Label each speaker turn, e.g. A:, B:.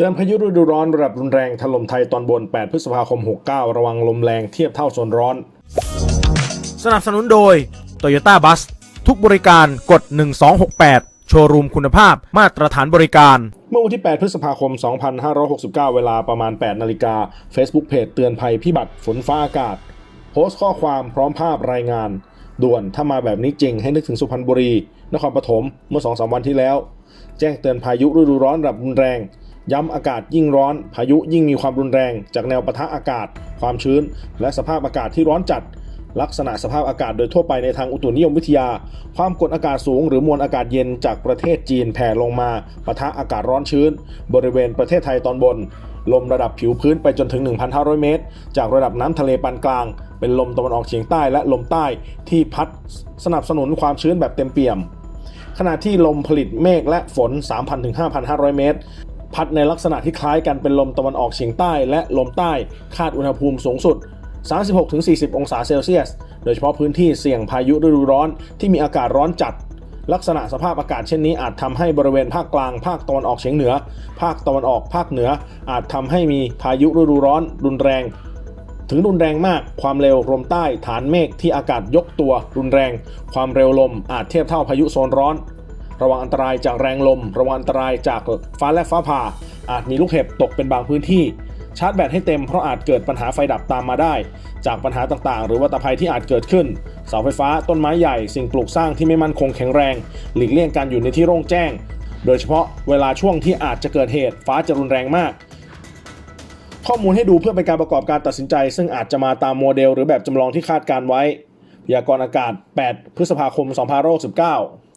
A: ตือนพายุฤดูร้อนระดับรุนแรงถล่มไทยตอนบน 8 พฤษภาคม 69 ระวังลมแรงเทียบเท่าโซนร้อน
B: สนับสนุนโดย Toyota Bus ทุกบริการกด 1268 โชว์รูมคุณภาพมาตรฐานบริการ
A: เมื่อวันที่ 8 พฤษภาคม 2569 เวลาประมาณ 8 นาฬิกา Facebook เพจเตือนภัยพิบัติฝนฟ้าอากาศโพสต์ข้อความพร้อมภาพรายงานด่วนถ้ามาแบบนี้จริงให้นึกถึงสุพรรณบุรีนครปฐมเมื่อ 2-3 วันที่แล้วแจ้งเตือนพายุฤดูร้อนระดับรุนแรงย้ำอากาศยิ่งร้อนพายุยิ่งมีความรุนแรงจากแนวปะทะอากาศความชื้นและสภาพอากาศที่ร้อนจัดลักษณะสภาพอากาศโดยทั่วไปในทางอุตุนิยมวิทยาความกดอากาศสูงหรือมวลอากาศเย็นจากประเทศจีนแผ่ลงมาปะทะอากาศร้อนชื้นบริเวณประเทศไทยตอนบนลมระดับผิวพื้นไปจนถึง 1,500 เมตรจากระดับน้ำทะเลปานกลางเป็นลมตะวันออกเฉียงใต้และลมใต้ที่พัดสนับสนุนความชื้นแบบเต็มเปี่ยมขณะที่ลมผลิตเมฆและฝน 3,000-5,500 เมตรพัดในลักษณะที่คล้ายกันเป็นลมตะวันออกเฉียงใต้และลมใต้คาดอุณหภูมิสูงสุด 36-40 องศาเซลเซียสโดยเฉพาะพื้นที่เสี่ยงพายุฤดูร้อนที่มีอากาศร้อนจัดลักษณะสภาพอากาศเช่นนี้อาจทำให้บริเวณภาคกลางภาคตะวันออกเฉียงเหนือภาคตะวันออกภาคเหนืออาจทำให้มีพายุฤดูร้อนรุนแรงถึงรุนแรงมากความเร็วลมใต้ฐานเมฆที่อากาศยกตัวรุนแรงความเร็วลมอาจเทียบเท่าพายุโซนร้อนระวังอันตรายจากแรงลมระวังอันตรายจากฟ้าและฟ้าผ่าอาจมีลูกเห็บตกเป็นบางพื้นที่ชาร์จแบตให้เต็มเพราะอาจเกิดปัญหาไฟดับตามมาได้จากปัญหาต่างๆหรือวัฏภัยที่อาจเกิดขึ้นเสาไฟฟ้าต้นไม้ใหญ่สิ่งปลูกสร้างที่ไม่มั่นคงแข็งแรงหลีกเลี่ยงการอยู่ในที่โล่งแจ้งโดยเฉพาะเวลาช่วงที่อาจจะเกิดเหตุฟ้าจะรุนแรงมากข้อมูลให้ดูเพื่อเป็นการประกอบการตัดสินใจซึ่งอาจจะมาตามโมเดลหรือแบบจำลองที่คาดการไว้พยากรณ์อากาศ 8 พฤษภาคม 2569